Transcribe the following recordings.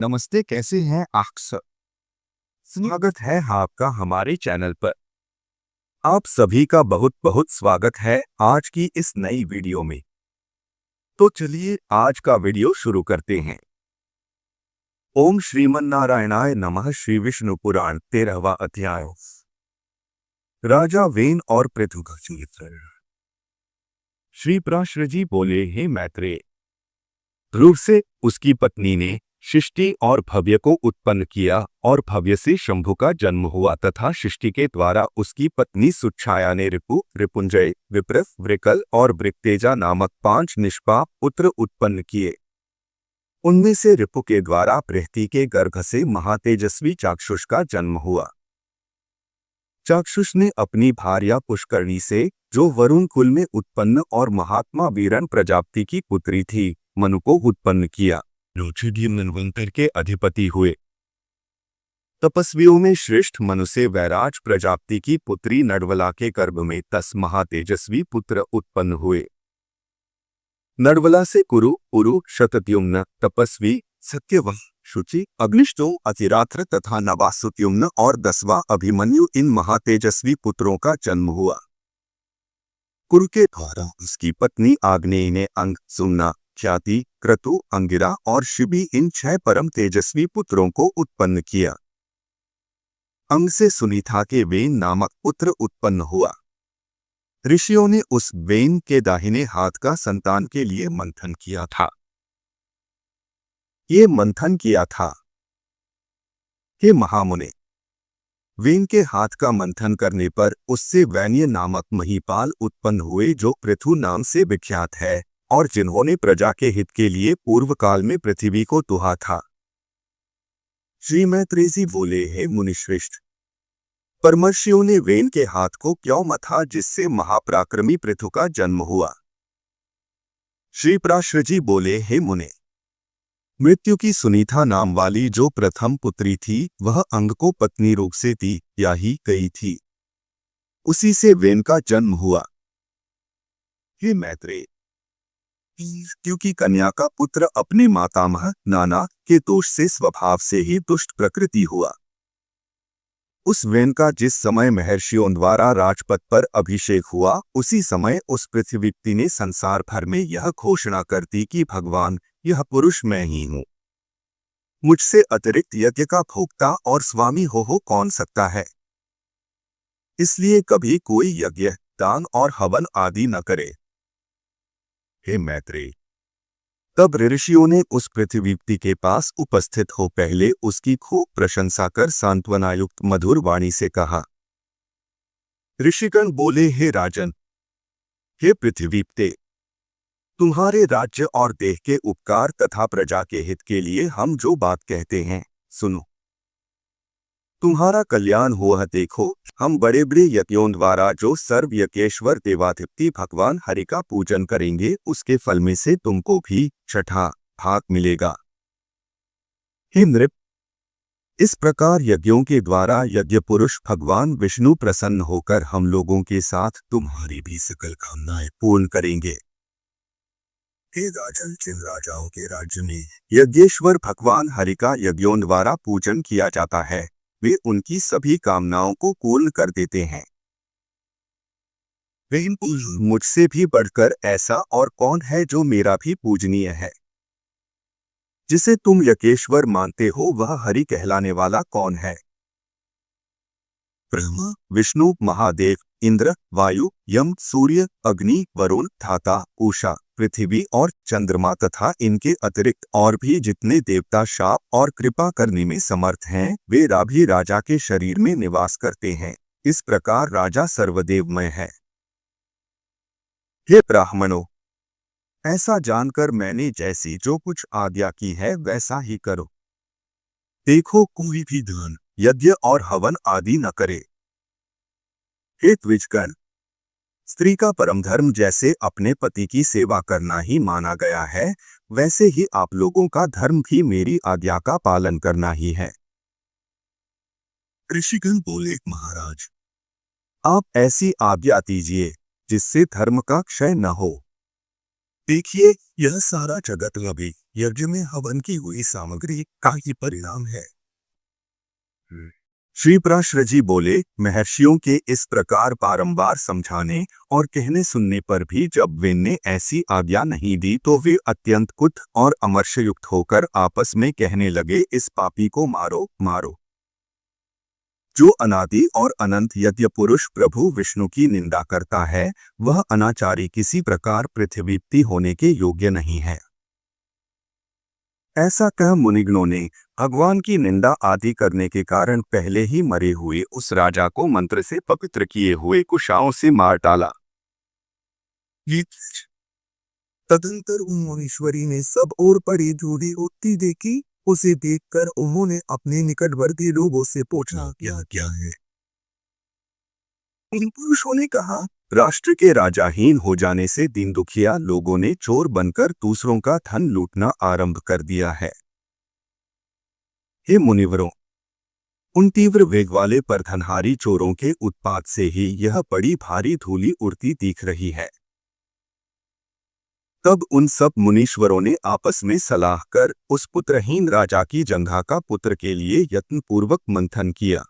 नमस्ते, कैसे हैं आप सब? स्वागत है आपका हमारे चैनल पर। आप सभी का बहुत बहुत स्वागत है आज की इस नई वीडियो में। तो चलिए आज का वीडियो शुरू करते हैं। ओम श्रीमन्नारायणाय नमः। श्री विष्णु पुराण 13वां अध्याय। राजा वेन और पृथु का चरित्र। श्री पराशर जी बोले, हे मैत्रेय, ध्रुव से उसकी पत्नी ने शिष्टि और भव्य को उत्पन्न किया और भव्य से शंभु का जन्म हुआ तथा शिष्टि के द्वारा उसकी पत्नी सुच्छाया ने रिपु, रिपुंजय, विप्र, वृकल और वृक्तेजा नामक 5 निष्पाप पुत्र उत्पन्न किए। उनमें से रिपु के द्वारा बृहति के गर्भ से महातेजस्वी चाक्षुष का जन्म हुआ। चाक्षुष ने अपनी भार्या पुष्करणी से, जो वरुण कुल में उत्पन्न और महात्मा वीरन प्रजापति की पुत्री थी, मनु को उत्पन्न किया, जो मनवंतर के अधिपति हुए। तपस्वियों में श्रेष्ठ मनु से वैराज प्रजापति की पुत्री नर्वला के गर्भ में 10 महातेजस्वी पुत्र उत्पन्न हुए। नर्वला से कुरु, उरु, शतद्युम्न, तपस्वी, सत्यवह, शुचि, अग्निष्टो, अतिरात्र तथा नवासुत्युम्न और 10वां अभिमन्यु इन महातेजस्वी पुत्रों का जन्म हुआ। कुरु के द्वारा उसकी पत्नी आग्नेय ने अंग, सुम्ना, ख्याति, क्रतु, अंगिरा और शिबी इन 6 परम तेजस्वी पुत्रों को उत्पन्न किया। अंग से सुनीता के वेन नामक पुत्र उत्पन्न हुआ। ऋषियों ने उस वेन के दाहिने हाथ का संतान के लिए मंथन किया था। हे महामुने, वेन के हाथ का मंथन करने पर उससे वैन्य नामक महीपाल उत्पन्न हुए, जो पृथु नाम से विख्यात है और जिन्होंने प्रजा के हित के लिए पूर्व काल में पृथ्वी को तुहा था। श्री मैत्रेय जी बोले, हे मुनिश्रेष्ठ, परमर्षियों ने वेन के हाथ को क्यों मथा जिससे महापराक्रमी पृथु का जन्म हुआ? श्री पराशर जी बोले, हे मुने, मृत्यु की सुनीता नाम वाली जो प्रथम पुत्री थी, वह अंग को पत्नी रूप से दी या ही गई थी, उसी से वेन का जन्म हुआ। हे मैत्रेय, क्योंकि कन्या का पुत्र अपने मातामह नाना के दोष से स्वभाव से ही दुष्ट प्रकृति हुआ, उस वेन का जिस समय महर्षियों द्वारा राजपद पर अभिषेक हुआ, उसी समय उस पृथ्वीपति ने संसार भर में यह घोषणा कर दी कि भगवान, यह पुरुष मैं ही हूँ। मुझसे अतिरिक्त यज्ञ का भोक्ता और स्वामी हो कौन सकता है? इसलिए कभी कोई यज्ञ, दान और हवन आदि न करे। हे मैत्रेय, तब ऋषियों ने उस पृथ्वीपति के पास उपस्थित हो पहले उसकी खूब प्रशंसा कर सांत्वनायुक्त मधुर वाणी से कहा। ऋषिगण बोले, हे राजन, हे पृथ्वीपते, तुम्हारे राज्य और देह के उपकार तथा प्रजा के हित के लिए हम जो बात कहते हैं, सुनो। तुम्हारा कल्याण हुआ देखो, हम बड़े बड़े यज्ञों द्वारा जो सर्व यज्ञेश्वर देवाधिपति भगवान हरि का पूजन करेंगे, उसके फल में से तुमको भी 6ठा भाग मिलेगा। हे नृप, इस प्रकार यज्ञों के द्वारा यज्ञ पुरुष भगवान विष्णु प्रसन्न होकर हम लोगों के साथ तुम्हारी भी सकल कामनाएं पूर्ण करेंगे। हे राजन, जिन राजाओं के राज्य में यज्ञेश्वर भगवान हरि का यज्ञों द्वारा पूजन किया जाता है, वे उनकी सभी कामनाओं को पूर्ण कर देते हैं। मुझसे भी बढ़कर ऐसा और कौन है जो मेरा भी पूजनीय है? जिसे तुम यज्ञेश्वर मानते हो, वह हरि कहलाने वाला कौन है? ब्रह्मा, विष्णु, महादेव, इंद्र, वायु, यम, सूर्य, अग्नि, वरुण, धाता, उषा, पृथ्वी और चंद्रमा तथा इनके अतिरिक्त और भी जितने देवता शाप और कृपा करने में समर्थ हैं, वे भी राजा के शरीर में निवास करते हैं। इस प्रकार राजा सर्वदेवमय है। हे ब्राह्मणों, ऐसा जानकर मैंने जैसी जो कुछ आज्ञा की है वैसा ही करो। देखो, कोई भी दान, यज्ञ और हवन आदि न करे। हे द्विजगण, स्त्री का परम धर्म जैसे अपने पति की सेवा करना ही माना गया है, वैसे ही आप लोगों का धर्म भी मेरी आज्ञा का पालन करना ही है। ऋषिगण बोले, महाराज, आप ऐसी आज्ञा दीजिए जिससे धर्म का क्षय न हो। देखिए, यह सारा जगत अभी यज्ञ में हवन की हुई सामग्री का ही परिणाम है। श्री पराशर जी बोले, महर्षियों के इस प्रकार बारंबार समझाने और कहने सुनने पर भी जब वे ने ऐसी आज्ञा नहीं दी तो वे अत्यंत कुत और अमर्षयुक्त होकर आपस में कहने लगे, इस पापी को मारो मारो, जो अनादि और अनंत यज्ञ पुरुष प्रभु विष्णु की निंदा करता है, वह अनाचारी किसी प्रकार पृथ्वीपति होने के योग्य नहीं है। ऐसा कह मुनिगणों ने भगवान की निंदा आदि करने के कारण पहले ही मरे हुए उस राजा को मंत्र से पवित्र किए हुए कुशाओं से मार डाला। तदंतर उन मुनीश्वरी ने सब ओर पड़ी धूली उठती देखी। उसे देखकर उन्होंने अपने निकटवर्ती लोगों से पूछा, क्या क्या है? इन पुरुषों ने कहा, राष्ट्र के राजाहीन हो जाने से दीन दुखिया लोगों ने चोर बनकर दूसरों का धन लूटना आरंभ कर दिया है। हे मुनिवरों, उन तीव्र वेग वाले परधनहारी चोरों के उत्पात से ही यह बड़ी भारी धूली उड़ती दिख रही है। तब उन सब मुनीश्वरों ने आपस में सलाह कर उस पुत्रहीन राजा की जंघा का पुत्र के लिए यत्नपूर्वक मंथन किया।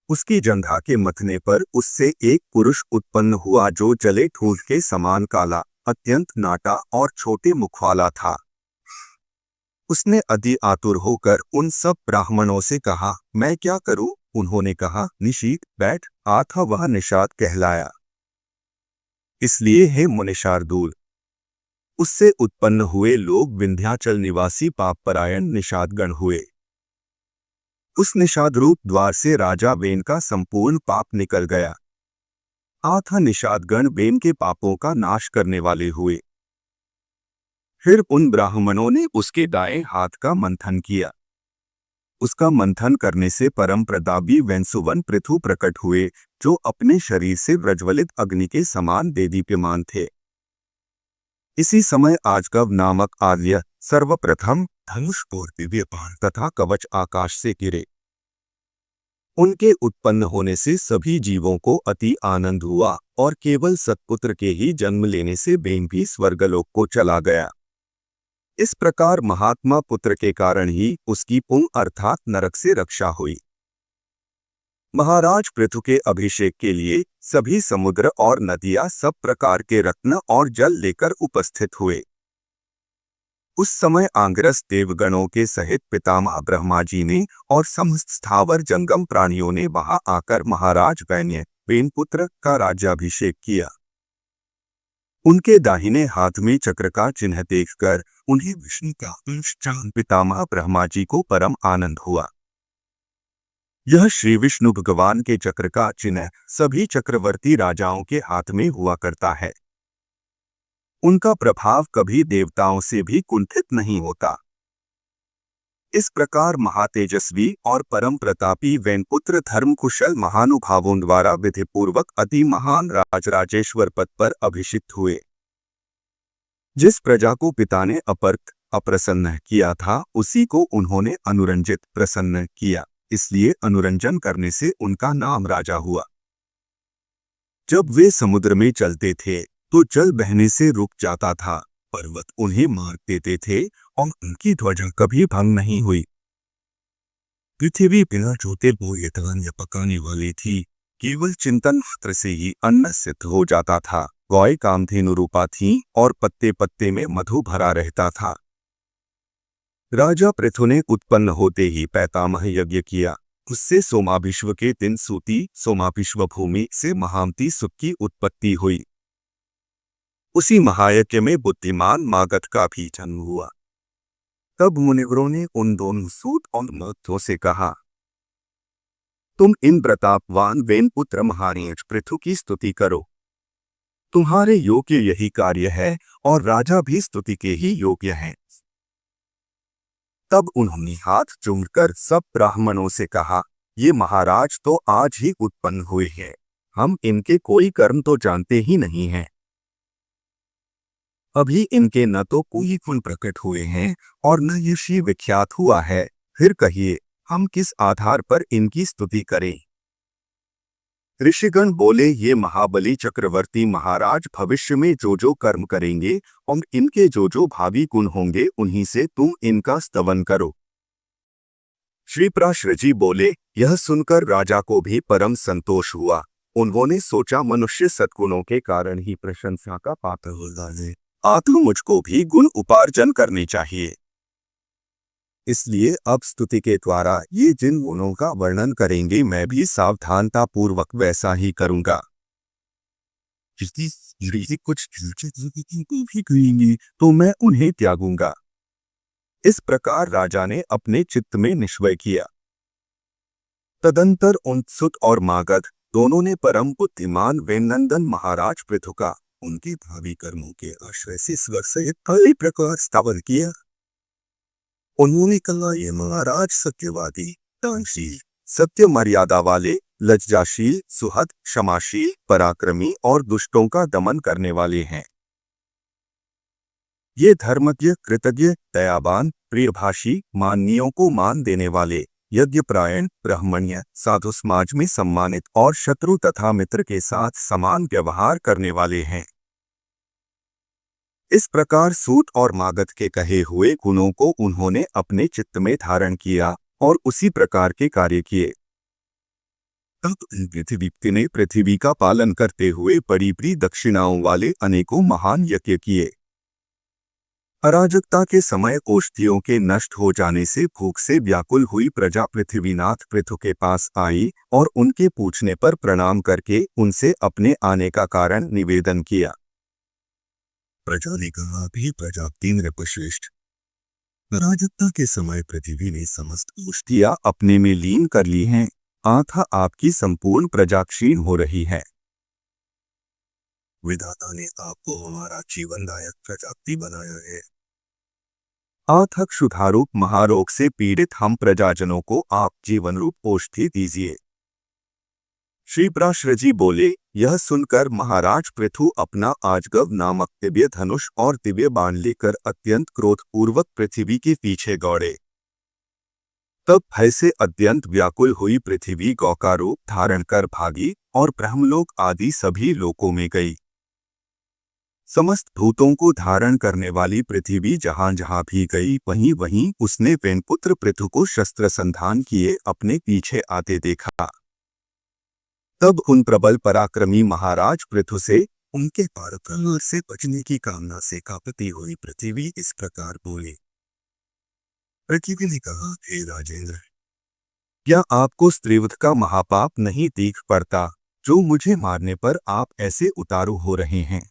उसकी जंघा के मथने पर उससे एक पुरुष उत्पन्न हुआ जो जले ठूंठ के समान काला, अत्यंत नाटा और छोटे मुख वाला था। उसने अति आतुर होकर उन सब ब्राह्मणों से कहा, मैं क्या करूं? उन्होंने कहा, निशीत बैठ। आथा वह निषाद कहलाया। इसलिए हे मुनिशार्दूल, उससे उत्पन्न हुए लोग विंध्याचल निवासी पापपरायण निषादगण हुए। उस निषाद रूप द्वार से राजा वेन का संपूर्ण पाप निकल गया। आथा निषादगण वेन के पापों का नाश करने वाले हुए। फिर उन ब्राह्मणों ने उसके दाएं हाथ का मंथन किया। उसका मंथन करने से परम प्रतापी वैंसुवन पृथु प्रकट हुए, जो अपने शरीर से प्रज्वलित अग्नि के समान देदीप्यमान थे। इसी समय आजगव नामक आर्य सर्वप्रथम धनुष और दिव्य बाण तथा कवच आकाश से गिरे। उनके उत्पन्न होने से सभी जीवों को अति आनंद हुआ और केवल सत्पुत्र के ही जन्म लेने से वेन भी स्वर्गलोक को चला गया। इस प्रकार महात्मा पुत्र के कारण ही उसकी पुंग अर्थात नरक से रक्षा हुई। महाराज पृथु के अभिषेक के लिए सभी समुद्र और नदियां सब प्रकार के रत्न और जल लेकर उपस्थित हुए। उस समय आंग्रस देवगणों के सहित पितामह ब्रह्मा जी ने और समस्त स्थावर जंगम प्राणियों ने वहां आकर महाराज वैन्य वेनपुत्र का राज्याभिषेक किया। उनके दाहिने हाथ में चक्र का चिन्ह देखकर उन्हें विष्णु का अंश जान पितामह ब्रह्मा जी को परम आनंद हुआ। यह श्री विष्णु भगवान के चक्र का चिन्ह सभी चक्रवर्ती राजाओं के हाथ में हुआ करता है। उनका प्रभाव कभी देवताओं से भी कुंठित नहीं होता। इस प्रकार महातेजस्वी और परम प्रतापी वैनपुत्र धर्मकुशल महानुभावों द्वारा विधिपूर्वक अति महान राजराजेश्वर पद पर अभिषिक्त हुए। जिस प्रजा को पिता ने अप्रसन्न किया था, उसी को उन्होंने अनुरंजित प्रसन्न किया, इसलिए अनुरंजन करने से उनका नाम राजा हुआ। जब वे समुद्र में चलते थे तो जल बहने से रुक जाता था, पर्वत उन्हें मार देते थे और उनकी ध्वजा कभी भंग नहीं हुई। पृथ्वी बिना जोते बोए धान्य पकाने वाली थी, केवल चिंतन मात्र से ही अन्न सिद्ध हो जाता था। गाय कामधेनु रूपा थी और पत्ते पत्ते में मधु भरा रहता था। राजा पृथु ने उत्पन्न होते ही पैतामह यज्ञ किया। उससे सोमाभिश्व के दिन सूती सोमाभिश्व भूमि से महामती सुख की उत्पत्ति हुई। उसी महायज्ञ में बुद्धिमान मागध का भी जन्म हुआ। तब मुनिवरों ने उन दोनों सूत और मगधों से कहा, तुम इन प्रतापवान वेनपुत्र महाराज पृथु की स्तुति करो। तुम्हारे योग्य यही कार्य है और राजा भी स्तुति के ही योग्य हैं। तब उन्होंने हाथ जोड़कर सब ब्राह्मणों से कहा, ये महाराज तो आज ही उत्पन्न हुए हैं, हम इनके कोई कर्म तो जानते ही नहीं हैं। अभी इनके न तो कोई गुण प्रकट हुए हैं और न यशी विख्यात हुआ है, फिर कहिए हम किस आधार पर इनकी स्तुति करें। ऋषिगण बोले, ये महाबली चक्रवर्ती महाराज भविष्य में जो जो कर्म करेंगे और इनके जो जो भावी गुण होंगे उन्हीं से तुम इनका स्तवन करो। श्री पराशर जी बोले, यह सुनकर राजा को भी परम संतोष हुआ। उन्होंने सोचा, मनुष्य सद्गुणों के कारण ही प्रशंसा का पात्र होता है, आत्म मुझको भी गुण उपार्जन करने चाहिए। इसलिए अब स्तुति के द्वारा ये जिन गुणों का वर्णन करेंगे मैं भी सावधानता पूर्वक वैसा ही करूंगा। यदि कुछ भी कहेंगे तो मैं उन्हें त्यागूंगा। इस प्रकार राजा ने अपने चित्त में निश्चय किया। तदंतर उनसुत और मागध दोनों ने परम बुद्धिमान वेनंदन महाराज पृथु का उनके भावी कर्मों के आश्रय से स्वर सहित कई प्रकार स्तवन किया। उन्होंने कहा, ये महाराज सत्यवादी, दानशील, सत्य मर्यादा वाले, लज्जाशील, सुहद, क्षमाशील, पराक्रमी और दुष्टों का दमन करने वाले हैं। ये धर्मज्ञ, कृतज्ञ, दयावान, प्रियभाषी, माननीयों को मान देने वाले, यज्ञपरायण, ब्राह्मण्य, साधु समाज में सम्मानित और शत्रु तथा मित्र के साथ समान व्यवहार करने वाले हैं। इस प्रकार सूत और मागध के कहे हुए गुणों को उन्होंने अपने चित्त में धारण किया और उसी प्रकार के कार्य किए। तब पृथ्वी ने पृथ्वी का पालन करते हुए बड़ी बड़ी दक्षिणाओं वाले अनेकों महान यज्ञ किए। अराजकता के समय औषधियों के नष्ट हो जाने से भूख से व्याकुल हुई प्रजा पृथ्वीनाथ पृथु के पास आई और उनके पूछने पर प्रणाम करके उनसे अपने आने का कारण निवेदन किया। प्रजा ने कहा, भी प्रजापति नृपश्रेष्ठ, अराजकता के समय पृथ्वी ने समस्त औषधियां अपने में लीन कर ली हैं, अतः आपकी संपूर्ण प्रजा क्षीण हो रही है। विधाता ने आपको हमारा जीवनदायक प्रजापति बनाया है। अतः क्षुधारूप महारोग से पीड़ित हम प्रजाजनों को आप जीवन रूप औषधि दीजिए। श्री पराशर जी बोले, यह सुनकर महाराज पृथु अपना आजगव नामक दिव्य धनुष और दिव्य बाण लेकर अत्यंत क्रोधपूर्वक पृथ्वी के पीछे दौड़े। तब भय से अत्यंत व्याकुल हुई पृथ्वी गौ का रूप धारण कर भागी और ब्रह्मलोक आदि सभी लोकों में गई। समस्त भूतों को धारण करने वाली पृथ्वी जहां जहां भी गई वहीं वहीं उसने वेनपुत्र पृथु को शस्त्र संधान किए अपने पीछे आते देखा। तब उन प्रबल पराक्रमी महाराज पृथु से उनके पार से बचने की कामना से कांपती हुई पृथ्वी इस प्रकार बोली। पृथ्वी ने कहा, हे राजेंद्र, क्या आपको स्त्रीवध का महापाप नहीं दिख पड़ता जो मुझे मारने पर आप ऐसे उतारू हो रहे हैं?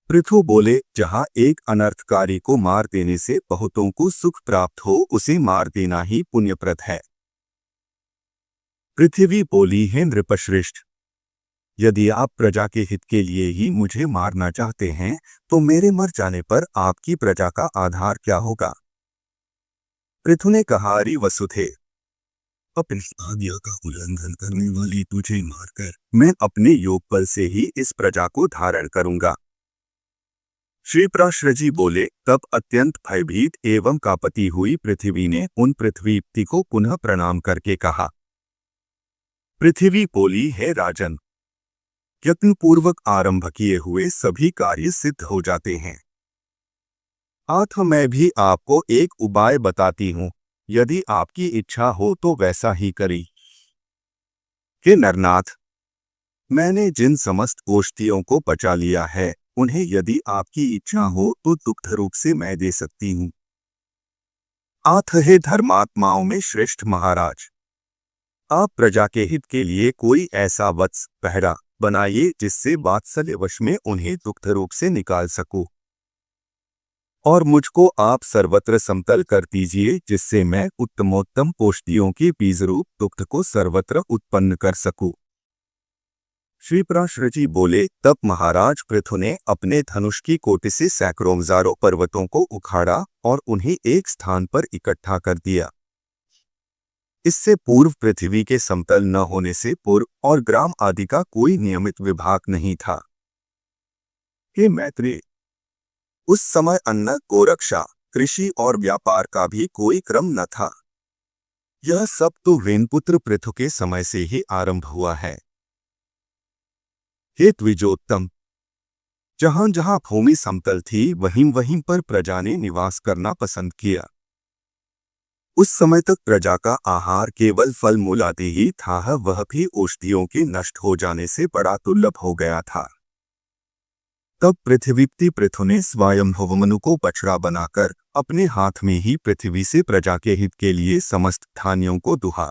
पृथु बोले, जहाँ एक अनर्थकारी को मार देने से बहुतों को सुख प्राप्त हो उसे मार देना ही पुण्यप्रद है। पृथ्वी बोली, है नृपश्रेष्ठ, यदि आप प्रजा के हित के लिए ही मुझे मारना चाहते हैं तो मेरे मर जाने पर आपकी प्रजा का आधार क्या होगा? पृथु ने कहा, अरे वसुधे, अपनी आज्ञा का उल्लंघन करने वाली तुझे मारकर मैं अपने योग बल से ही इस प्रजा को धारण करूंगा। श्री पराशर जी बोले, तब अत्यंत भयभीत एवं कांपती हुई पृथ्वी ने उन पृथ्वीपति को पुनः प्रणाम करके कहा। पृथ्वी बोली, है राजन, यत्न पूर्वक आरंभ किए हुए सभी कार्य सिद्ध हो जाते हैं। अतः मैं भी आपको एक उपाय बताती हूँ, यदि आपकी इच्छा हो तो वैसा ही करी। हे नरनाथ, मैंने जिन समस्त औषधियों को पचा लिया है उन्हें यदि आपकी इच्छा हो तो दुग्ध रूप से मैं दे सकती हूँ। अतः हे धर्मात्माओं में श्रेष्ठ महाराज, आप प्रजा के हित के लिए कोई ऐसा वत्स पहरा बनाइए जिससे वात्सल्यवश में उन्हें दुग्ध रूप से निकाल सकूं, और मुझको आप सर्वत्र समतल कर दीजिए जिससे मैं उत्तमोत्तम औषधियों के बीज रूप दुग्ध को सर्वत्र उत्पन्न कर सकूं। श्री पराशर जी बोले, तब महाराज पृथु ने अपने धनुष की कोटि से सैकड़ों हजारों पर्वतों को उखाड़ा और उन्हें एक स्थान पर इकट्ठा कर दिया। इससे पूर्व पृथ्वी के समतल न होने से पूर्व और ग्राम आदि का कोई नियमित विभाग नहीं था। हे मैत्रेय, उस समय अन्न, गोरक्षा, कृषि और व्यापार का भी कोई क्रम न था। यह सब तो वेनपुत्र पृथु के समय से ही आरंभ हुआ है। हे द्विजोत्तम, जहां जहां भूमि समतल थी वहीं वहीं पर प्रजा ने निवास करना पसंद किया। उस समय तक प्रजा का आहार केवल फल मूल आदि ही था, वह भी औषधियों के नष्ट हो जाने से बड़ा दुर्लभ हो गया था। तब पृथ्वीपति पृथु ने स्वयं मनु को बछड़ा बनाकर अपने हाथ में ही पृथ्वी से प्रजा के हित के लिए समस्त धान्यों को दुहा।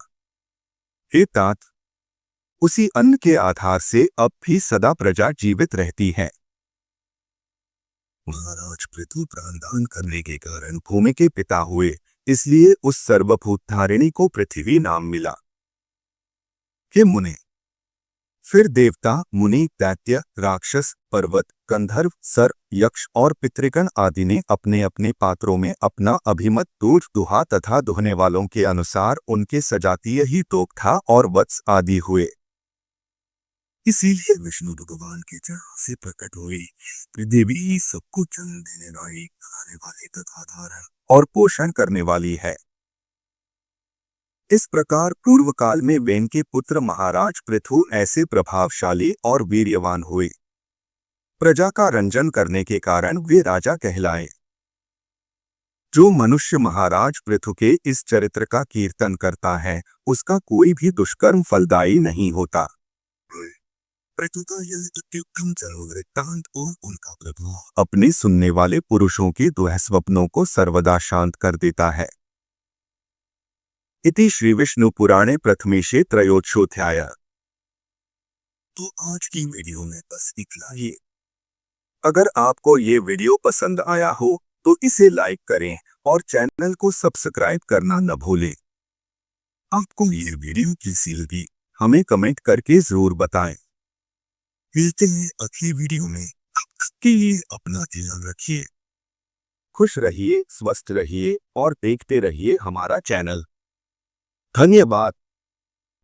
हे तात, उसी अन्न के आधार से अब भी सदा प्रजा जीवित रहती है। महाराज पृथु प्राणदान करने के कारण भूमि के पिता हुए, इसलिए उस सर्वभूत धारिणी को पृथ्वी नाम मिला। हे मुने, फिर देवता, मुनि, दैत्य, राक्षस, पर्वत, गंधर्व, सर्प, यक्ष और पितृगण आदि ने अपने अपने पात्रों में अपना अभिमत दूध दुहा तथा दुहने वालों के अनुसार उनके सजातीय ही तोकथा और वत्स आदि हुए। इसीलिए विष्णु भगवान के चरणों से प्रकट हुई देवी सबको जन्म देने वाली, खाने वाली तथा धारण और पोषण करने वाली है। इस प्रकार पूर्व काल में वेन के पुत्र महाराज पृथु ऐसे प्रभावशाली और वीर्यवान हुए। प्रजा का रंजन करने के कारण वे राजा कहलाए। जो मनुष्य महाराज पृथु के इस चरित्र का कीर्तन करता है, उसका कोई भी दुष्कर्म फलदायी नहीं होता। पृथु का यह अत्युत्तम वृत्तांत और उनका प्रभाव अपने सुनने वाले पुरुषों के दुःस्वप्नों को सर्वदा शांत कर देता है। इति श्री विष्णु पुराणे प्रथमेशे त्रयोदशोऽध्याय। तो आज की वीडियो में बस इतना ही। अगर आपको ये वीडियो पसंद आया हो तो इसे लाइक करें और चैनल को सब्सक्राइब करना न भूलें। आपको ये वीडियो कैसी लगी हमें कमेंट करके जरूर बताएं। मिलते हैं अगली वीडियो में। तब तक के लिए अपना ध्यान रखिए, खुश रहिए, स्वस्थ रहिए और देखते रहिए हमारा चैनल। धन्यवाद।